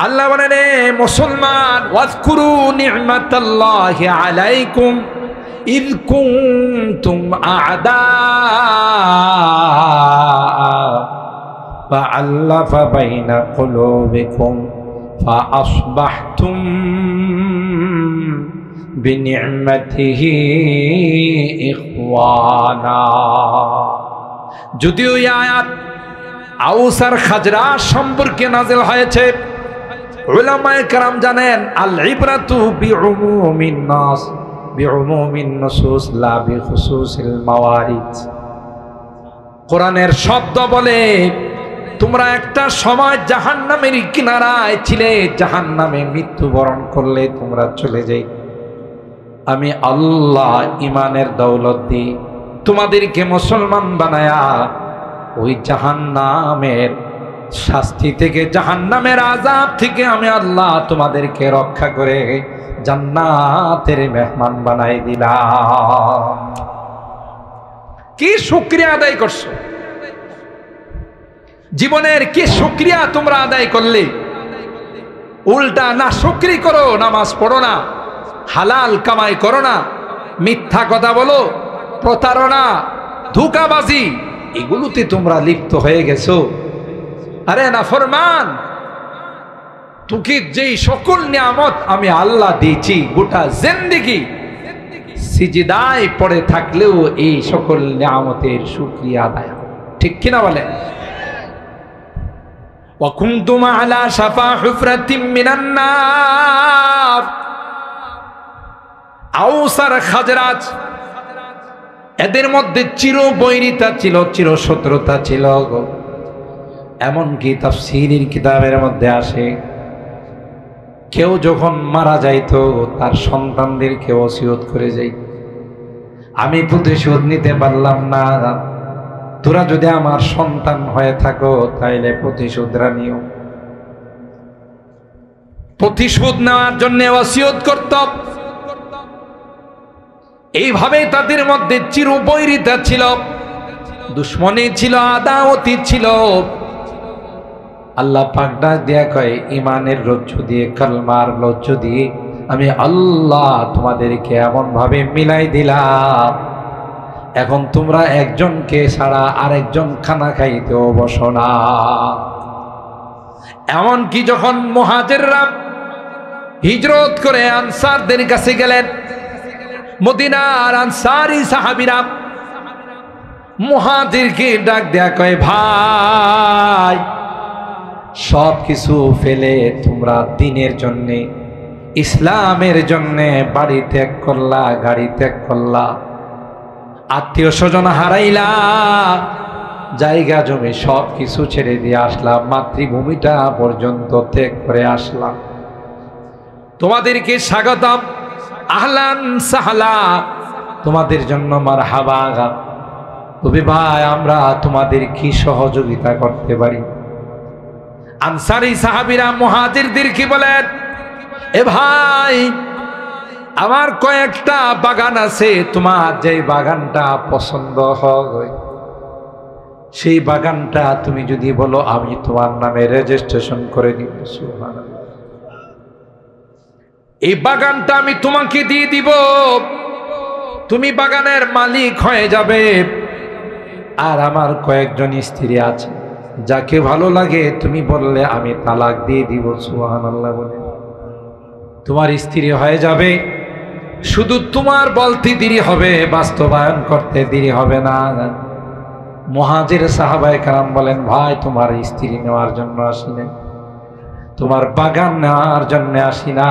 আল্লাহ বলেন এ মুসলমান, ওয়াজকুরু নি'মাতাল্লাহি আলাইকুম ইয কুনতুম আ'দাআ ফাআল্লাফা বাইনা কুলুবিকুম ফাআসবাহতুম বিনি'মাতিহি ইখওয়ানা। যদিও এই আয়াত আউস আর খাজরাজ সম্পর্কে নাযিল হয়েছে, উলামায়ে কেরাম জানেন আল ইবরাতু বিউমুমিন নাস বিউমুমিন নুসুস লা বিখুসুসিল মাওয়ারিদ। কোরআনের শব্দ বলে তোমরা একটা সময় জাহান্নামের কিনারায় ছিলে, জাহান্নামে মৃত্যুবরণ করলে তোমরা চলে যাই। আমি আল্লাহ ইমানের দৌলত দি তোমাদেরকে মুসলমান বানায়া ওই জাহান্নামের শাস্তি থেকে, জাহান্নামের আযাব থেকে আমি আল্লাহ তোমাদেরকে রক্ষা করে জান্নাতের মেহমান বানাই দিলাম। কি শুকরিয়া আদায় করছো, জীবনের কি শুকরিয়া তোমরা আদায় করলে? উল্টা না শুকরি করো, নামাজ পড়ো না, হালাল কামাই করো না, মিথ্যা কথা বলো, প্রতারণা, ধোঁকাবাজি, এগুলোতে তোমরা লিপ্ত হয়ে গেছো। আরে নাফরমান, তোকে যেই সকল নিয়ামত আমি আল্লাহ দিয়েছি, গোটা জিন্দেগি সিজদায় পড়ে থাকলেও এই সকল নিয়ামতের শুকরিয়া আদায়, ঠিক কিনা বলেন? ওয়া কুনতুম আলা শাফা হুফরাতিম মিনান নার। আউস আর খাজরাজ এদের মধ্যে চির বৈরিতা ছিল, চির শত্রুতা ছিল। এমনকি তাফসীরের কিতাবের মধ্যে আসে, কেউ যখন মারা যাইতো তার সন্তানদেরকে ওসিয়ত করে যাই, আমি প্রতিশোধ নিতে পারলাম না, তোরা যদি আমার সন্তান হয়ে থাকো তাইলে প্রতিশোধরা নিও। প্রতিশোধ নেওয়ার জন্য ওসিয়ত করত। এইভাবে তাদের মধ্যে চির বৈরিতা ছিল, দুশ্মনী ছিল, আদাওয়াতি ছিল। আল্লাহ পাক ডাক দিয়া কয়, ইমানের রজ্জু দিয়ে, কালমার রজ্জু দিয়ে আমি আল্লাহ তোমাদেরকে এমন ভাবে মিলাই দিলাম, এখন তোমরা একজনকে ছাড়া আরেকজন খানা খাইতেও বসো না। এমনকি যখন মুহাজিররা হিজরত করে আনসারদের কাছে গেলেন, মদিনার আনসারী সাহাবীরা মুহাজিরকে ডাক দেয়া কয়, ভাই সব কিছু ফেলে তোমরা দ্বীনের জন্য, ইসলামের জন্য বাড়ি ত্যাগ করলা, গাড়ি ত্যাগ করলা, আত্মীয় স্বজন হারাইলা, জায়গা জমি সব কিছু ছেড়ে দিয়ে আসলাম, মাতৃভূমিটা পর্যন্ত ত্যাগ করে আসলাম, তোমাদেরকে স্বাগতম, আহলান সাহলা, তোমাদের জন্য মারহাবা। তবে ভাই আমরা তোমাদের কি সহযোগিতা করতে পারি? আনসারী সাহাবীরা মুহাজিরদেরকে বলেন, এ ভাই আমার কয়েকটা বাগান আছে, তোমার যে বাগানটা পছন্দ হয় সেই বাগানটা তুমি যদি বলো আমি তোমার নামে রেজিস্ট্রেশন করে দিব, সুবহানাল্লাহ, এই বাগানটা আমি তোমাকে দিয়ে দিব, তুমি বাগানের মালিক হয়ে যাবে। আর আমার কয়েকজন স্ত্রী আছে, যাকে ভালো লাগে তুমি বললে আমি তালাক দিয়ে দিব, সুবহানাল্লাহ বলে তোমার স্ত্রী হয়ে যাবে। শুধু তোমার বলতে দেরি হবে, বাস্তবায়ন করতে দেরি হবে না। মুহাজির সাহাবায়ে কেরাম বলেন, ভাই তোমার স্ত্রী নেওয়ার জন্য আসিনি, তোমার বাগান নেওয়ার জন্য আসি না,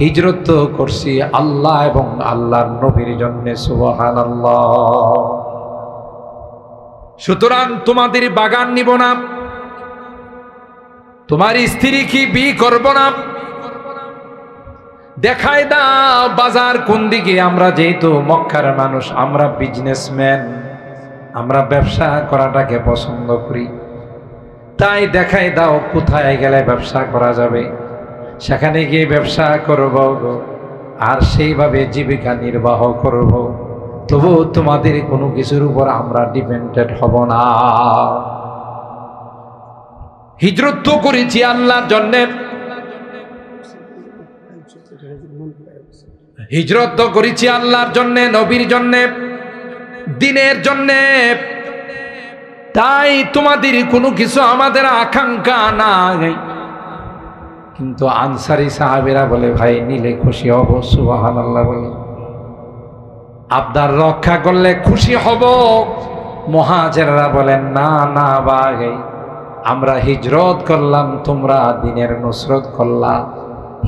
হিজরত তো করছি আল্লাহ এবং আল্লাহর নবীর জন্য। সুবহানাল্লাহ। সুতরাং তোমাদের বাগান নিব না, তোমার স্ত্রী কি বিয়ে করব না, দেখায় দাও বাজার কোন দিকে। আমরা যেহেতু মক্কার মানুষ, আমরা বিজনেসম্যান, আমরা ব্যবসা করাটাকে পছন্দ করি, তাই দেখাই দাও কোথায় গেলে ব্যবসা করা যাবে, সেখানে গিয়ে ব্যবসা করব আর সেইভাবে জীবিকা নির্বাহ করব। তবু তোমাদের কোনো কিছুর উপর আমরা ডিপেন্ডেন্ট হব না। হিজরত তো করেছি আল্লাহর জন্যে, হিজরত তো করেছি আল্লাহর জন্যে, নবীর জন্যে, দ্বীনের জন্যে। তাই তোমাদের কোনো কিছু আমাদের আকাঙ্ক্ষা নাই। কিন্তু আনসারী সাহাবীরা বলে ভাই নিলে খুশি হব। সুবহানাল্লাহ বলে আবদার রক্ষা করলে খুশি হব। মুহাজিররা বলেন না না ভাই, আমরা হিজরত করলাম, তোমরা দ্বীনের নুসরত করলা।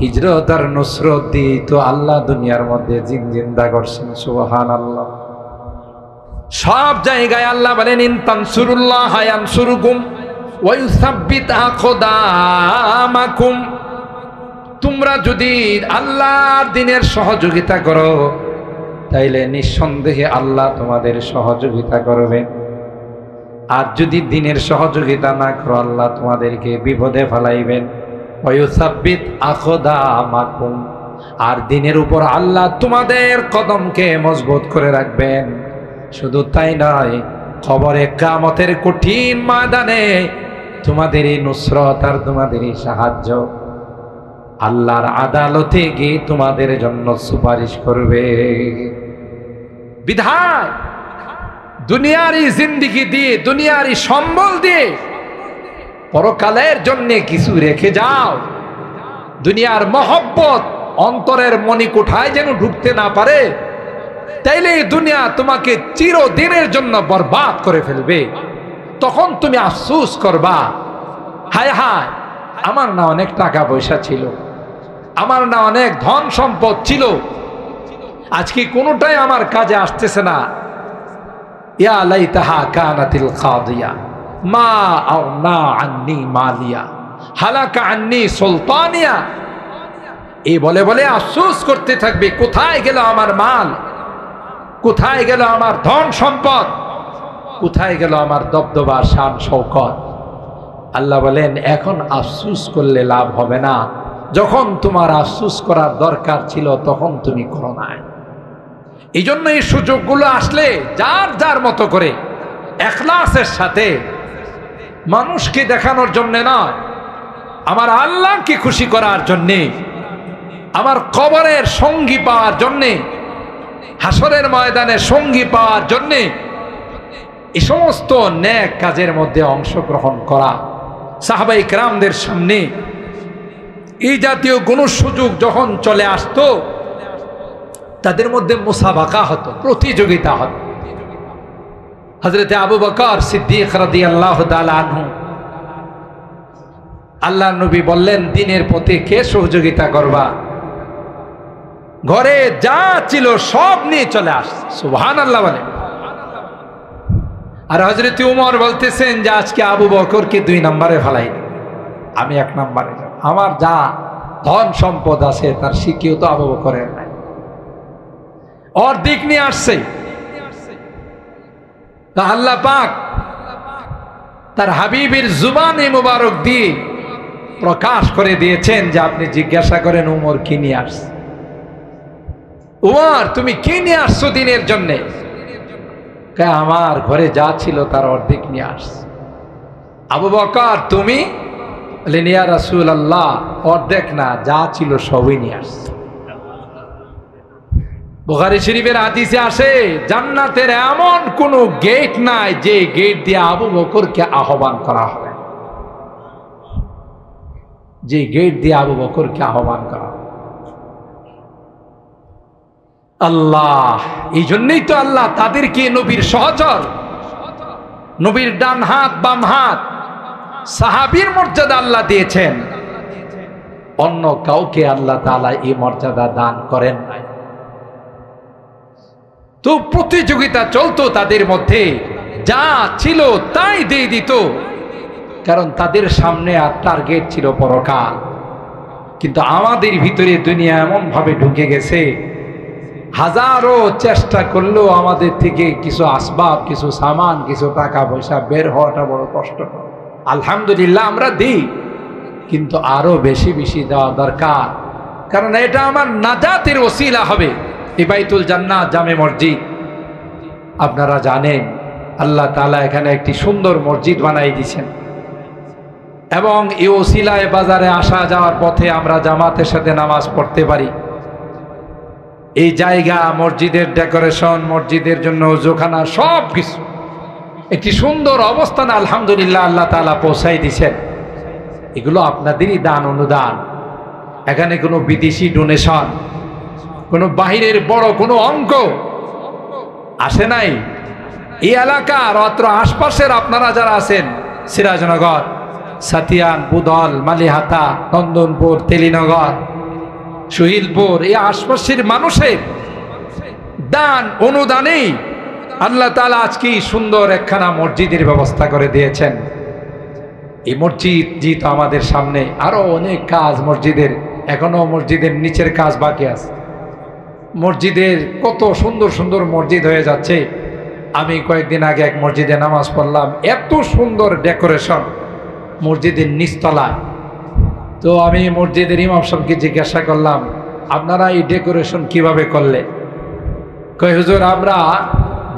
হিজরত আর নুসরত দিয়ে তো আল্লাহ দুনিয়ার মধ্যে জিন্দা করছেন। সুবহানাল্লাহ। সব জায়গায় আল্লাহ বলেন ইন তানসুরুল্লাহ ইয়ানসুরকুম ওয়া ইউসাব্বিত আকদামাকুম। তোমরা যদি আল্লাহর দ্বীনের সহযোগিতা করো তাইলে নিঃসন্দেহে আল্লাহ তোমাদের সহযোগিতা করবেন। আর যদি দ্বীনের সহযোগিতা না করো আল্লাহ তোমাদেরকে বিপদে ফেলাইবেন। ওয়া ইউসাব্বিত আকদামাকুম, আর দ্বীনের উপর আল্লাহ তোমাদের কদমকে মজবুত করে রাখবেন। শুধু তাই নয়, কবরে কিয়ামতের কঠিন ময়দানে তোমাদের এই নুসরত আর তোমাদের এই সাহায্য আল্লাহর আদালতে গিয়ে তোমাদের জন্য সুপারিশ করবে। বিধায় দুনিয়ারই জিন্দেগি দিয়ে, দুনিয়ারই সম্বল দিয়ে পরকালের জন্য কিছু রেখে যাও। দুনিয়ার মহব্বত অন্তরের মণিকোঠায় যেন ঢুকতে না পারে, তাইলে এই দুনিয়া তোমাকে চিরদিনের জন্য বরবাদ করে ফেলবে। তখন তুমি আফসোস করবা, হায় হায় আমার না অনেক টাকা পয়সা ছিল, আমার না অনেক ধন সম্পদ ছিল, আজকে কোনোটাই আমার কাজে আসতেছে না। ইয়া লাইতাহা কানাতিল কাদিয়া মা আগনা আন্নি মালিয়া হালাকা আন্নি সুলতানিয়া। এই বলে বলে আফসোস করতে থাকবে, কোথায় গেল আমার মাল, কোথায় গেল আমার ধন সম্পদ, কোথায় গেল আমার দবদবা শান শৌকত। আল্লাহ বলেন এখন আফসোস করলে লাভ হবে না। যখন তোমার আফসোস করার দরকার ছিল তখন তুমি করো না। এই জন্য এই সুযোগগুলো আসলে যার যার মতো করে ইখলাসের সাথে, মানুষকে দেখানোর জন্য নয়, আমার আল্লাহকে খুশি করার জন্যে, আমার কবরের সঙ্গী পাওয়ার জন্যে, হাসরের ময়দানে সঙ্গী পাওয়ার জন্যে এই সমস্ত নেক কাজের মধ্যে অংশগ্রহণ করা। সাহাবায়ে কেরামদের সামনে এই জাতীয় কোনো সুযোগ যখন চলে আসতো তাদের মধ্যে মুসাবাকা হতো, প্রতিযোগিতা হতো। হযরতে আবু বকর সিদ্দিক রাদিয়াল্লাহু তাআলা আনহু, আল্লাহর নবী বললেন দ্বীনের পথে কে সহযোগিতা করবা? ঘরে যা ছিল সব নিয়ে চলে আসছে। সুবহানাল্লাহ বলে। আর হযরতে উমর বলতেছেন যে আজকে আবু বকরকে 2 নম্বরে ফেলাই, আমি 1 নম্বরে যাব। আমার যা ধন সম্পদ আছে তার শিখিও তো আবু বকরের নাই, অর্ধেক নিয়ে আসছে। তা আল্লাহ পাক তার হাবিবের জুবানে মুবারক দিয়ে প্রকাশ করে দিয়েছেন যে আপনি জিজ্ঞাসা করেন উমর কি নিয়ে আসছে। উমর তুমি কি নিয়ে আসছো দ্বীনের জন্য? আমার ঘরে যা ছিল তার অর্ধেক নিয়ে আসছে। আবু বকর তুমি? বলেন ইয়া রাসূলুল্লাহ অর্ধেক না, যা ছিল সবই নিয়ে আসছে। বুখারী শরীফের হাদিসে আসে জান্নাতের এমন কোন গেট নাই যে গেট দিয়ে আবু বকরকে আহ্বান করা হবে, যে গেট দিয়ে আবু বকরকে আহ্বান করা হবে। আল্লাহ এই জন্যই তো আল্লাহ তাদেরকে নবীর সহচর, নবীর ডান হাত বাম হাত সাহাবীর মর্যাদা আল্লাহ দিয়েছেন, অন্য কাউকে আল্লাহ তাআলা এই মর্যাদা দান করেন নাই। তো প্রতিযোগিতা চলতো তাদের মধ্যে, যা ছিল তাই দিয়ে দিত, কারণ তাদের সামনে আর টার্গেট ছিল পরকাল। কিন্তু আমাদের ভিতরে দুনিয়া এমন ভাবে ঢুকে গেছে, হাজারো চেষ্টা করলেও আমাদের থেকে কিছু আসবাব, কিছু সামান, কিছু টাকা পয়সা বের হওয়াটা বড় কষ্ট। আলহামদুলিল্লাহ আমরা দিই, কিন্তু আরো বেশি বেশি দেওয়া দরকার, কারণ এটা আমার নাজাতের ওসিলা হবে। এই বাইতুল জান্নাত জামে মসজিদ, আপনারা জানেন আল্লাহ তাআলা এখানে একটি সুন্দর মসজিদ বানাই দিয়েছেন, এবং এই ওসিলায় বাজারে আসা যাওয়ার পথে আমরা জামাতের সাথে নামাজ পড়তে পারি। এই জায়গা, মসজিদের ডেকোরেশন, মসজিদের জন্য ওযুখানা, সব কিছু একটি সুন্দর অবস্থান আলহামদুলিল্লাহ আল্লাহ তাআলা পৌঁছাই দিয়েছেন। এগুলো আপনাদেরই দান অনুদান, এখানে কোনো বিদেশি ডোনেশন, কোনো বাহিরের বড় কোনো অঙ্ক আসে নাই। এই এলাকার অত্র আশপাশের আপনারা যারা আছেন, সিরাজনগর, সাতিয়ান, বুদল, মালিহাতা, নন্দনপুর, তেলিনগর, শহীদপুর, এই আশপাশের মানুষের দান অনুদানেই আল্লাহ তাআলা আজকে সুন্দর একখানা মসজিদের ব্যবস্থা করে দিয়েছেন। এই মসজিদ যেহেতু আমাদের সামনে আরো অনেক কাজ, মসজিদের এখনো মসজিদের নিচের কাজ বাকি আছে। মসজিদের কত সুন্দর সুন্দর মসজিদ হয়ে যাচ্ছে। আমি কয়েকদিন আগে এক মসজিদে নামাজ পড়লাম, এত সুন্দর ডেকোরেশন মসজিদের নিচতলায়। তো আমি মসজিদের ইমাম সাহেবকে জিজ্ঞাসা করলাম, আপনারা এই ডেকোরেশন কিভাবে করলে? কয় হুজুর, আমরা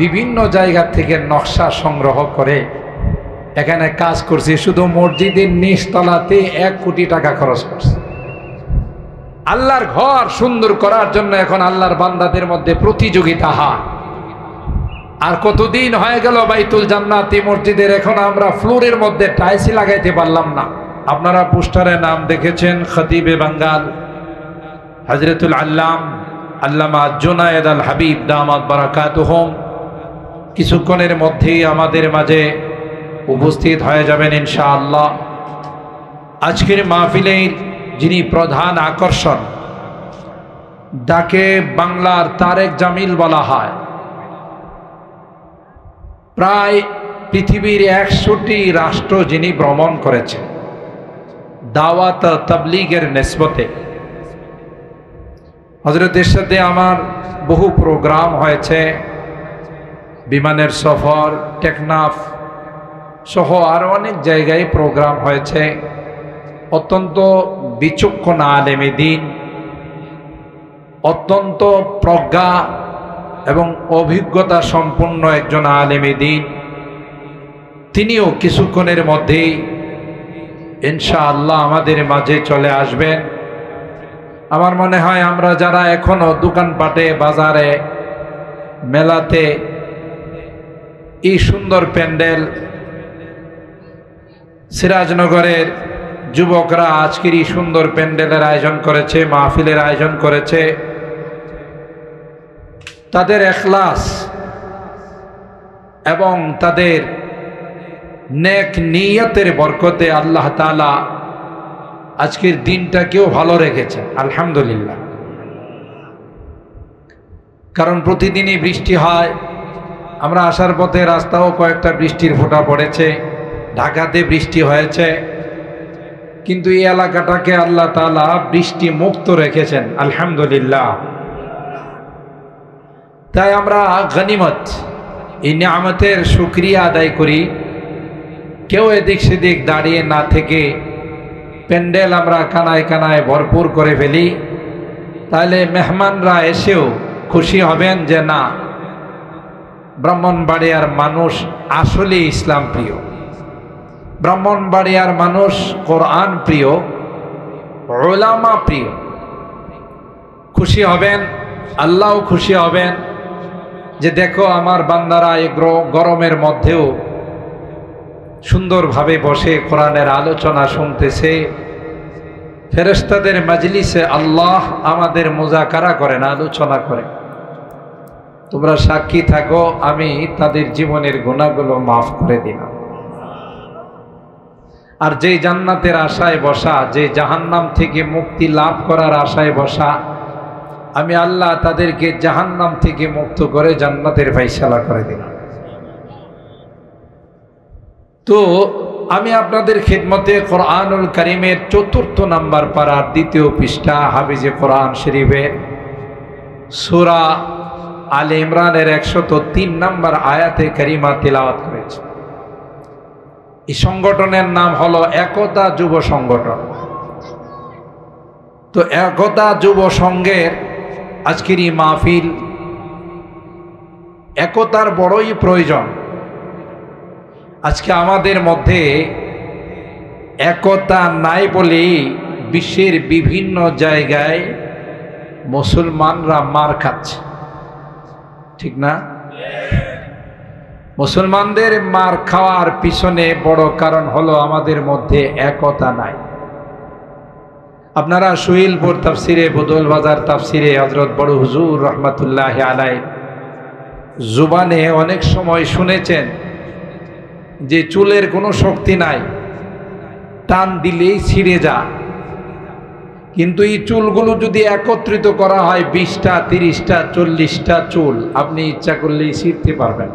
বিভিন্ন জায়গা থেকে নকশা সংগ্রহ করে এখানে কাজ করছি, শুধু মসজিদের নিচতলাতে 1 কোটি টাকা খরচ করছি। আল্লাহর ঘর সুন্দর করার জন্য এখন আল্লাহর বান্দাদের মধ্যে প্রতিযোগিতা হয়। আর কতদিন হয়ে গেল বাইতুল জান্নাত মসজিদের, এখন আমরা ফ্লোরের মধ্যে টাইলসই লাগাইতে পারলাম না। আপনারা পোস্টারে নাম দেখেছেন, খতিবে বাঙ্গাল হযরতুল আল্লামা জুনায়েদ আল হাবিব দামাত বারাকাতুহুম কিছুক্ষণের মধ্যেই আমাদের মাঝে উপস্থিত হয়ে যাবেন ইনশাআল্লাহ। আজকের মাহফিলের যিনি প্রধান আকর্ষণ, যাকে বাংলার তারেক জামিল বলা হয়, প্রায় পৃথিবীর 100টি রাষ্ট্র যিনি ভ্রমণ করেছেন দাওয়াত তাবলীগের নিসবতে। হযরতের সাথে আমার বহু প্রোগ্রাম হয়েছে, বিমানের সফর, টেকনাফ সহ আরো অনেক জায়গায় প্রোগ্রাম হয়েছে। অত্যন্ত বিচক্ষণ আলেমে দ্বীন, অত্যন্ত প্রজ্ঞা এবং অভিজ্ঞতা সম্পন্ন একজন আলেমে দ্বীন। তিনিও কিছুক্ষণের মধ্যেই ইনশাআল্লাহ আমাদের মাঝে চলে আসবেন। আমার মনে হয় আমরা যারা এখনো দোকানপাটে, বাজারে, মেলাতে এই সুন্দর প্যান্ডেল, সিরাজনগরের যুবকরা আজকের এই সুন্দর প্যান্ডেলের আয়োজন করেছে, মাহফিলের আয়োজন করেছে, তাদের ইখলাস এবং তাদের নেক নিয়তের বরকতে আল্লাহ তাআলা আজকের দিনটাকেও ভালো রেখেছেন আলহামদুলিল্লাহ। কারণ প্রতিদিনই বৃষ্টি হয়, আমরা আসার পথে রাস্তাও কয়েকটা বৃষ্টির ফোঁটা পড়েছে, ঢাকাতে বৃষ্টি হয়েছে, কিন্তু এই এলাকাটাকে আল্লাহ তাআলা বৃষ্টি মুক্ত রেখেছেন আলহামদুলিল্লাহ। তাই আমরা গনিমত, এই নিয়ামতের শুকরিয়া আদায় করি। কেউ এদিক সেদিক দাঁড়িয়ে না থেকে প্যান্ডেল আমরা কানায় কানায় ভরপুর করে ফেলি, তাহলে মেহমানরা এসেও খুশি হবেন যে না, ব্রাহ্মণবাড়িয়ার মানুষ আসলে ইসলাম প্রিয়, ব্রাহ্মণবাড়িয়ার মানুষ কোরআন প্রিয়, উলামা প্রিয়। খুশি হবেন, আল্লাহও খুশি হবেন যে দেখো আমার বান্দারা এই গরমের মধ্যেও সুন্দরভাবে বসে কোরআনের আলোচনা শুনতেছে। ফেরেশতাদের মাজলিসে আল্লাহ আমাদের মুজাকারা করেন, আলোচনা করেন। তোমরা সাক্ষী থাকো, আমি তাদের জীবনের গুনাহগুলো মাফ করে দিলাম। আর যে জান্নাতের আশায় বসা, যে জাহান্নাম থেকে মুক্তি লাভ করার আশায় বসা, আমি আল্লাহ তাদেরকে জাহান্নাম থেকে মুক্ত করে জান্নাতের ফায়সালা করে দিলাম। তো আমি আপনাদের খিদমতে কোরআনুল কারীমের ৪র্থ নাম্বার পারার ২য় পৃষ্ঠা হাফিজে কোরআন শরীফের সূরা আলে ইমরানের ১০৩ নাম্বার আয়াতে কারিমা তিলাওয়াত করেছি। এই সংগঠনের নাম হলো একতা যুব সংগঠন। তো একতা যুব সংঘের আজকের এই মাহফিল, একতার বড়ই প্রয়োজন। আজকে আমাদের মধ্যে একতা নাই বলেই বিশ্বের বিভিন্ন জায়গায় মুসলমানরা মার খাচ্ছে, ঠিক না? মুসলমানদের মার খাওয়ার পিছনে বড় কারণ হলো আমাদের মধ্যে একতা নাই। আপনারা সুইলপুর তাফসিরে, বদল বাজার তাফসিরে হযরত বড় হুজুর রহমাতুল্লাহ আলাইহি জুবানে অনেক সময় শুনেছেন যে চুলের কোনো শক্তি নাই, টান দিলেই ছিঁড়ে যায়। কিন্তু এই চুলগুলো যদি একত্রিত করা হয় 20টা, 30টা, 40টা চুল, আপনি ইচ্ছা করলেই ছিঁড়তে পারবেন।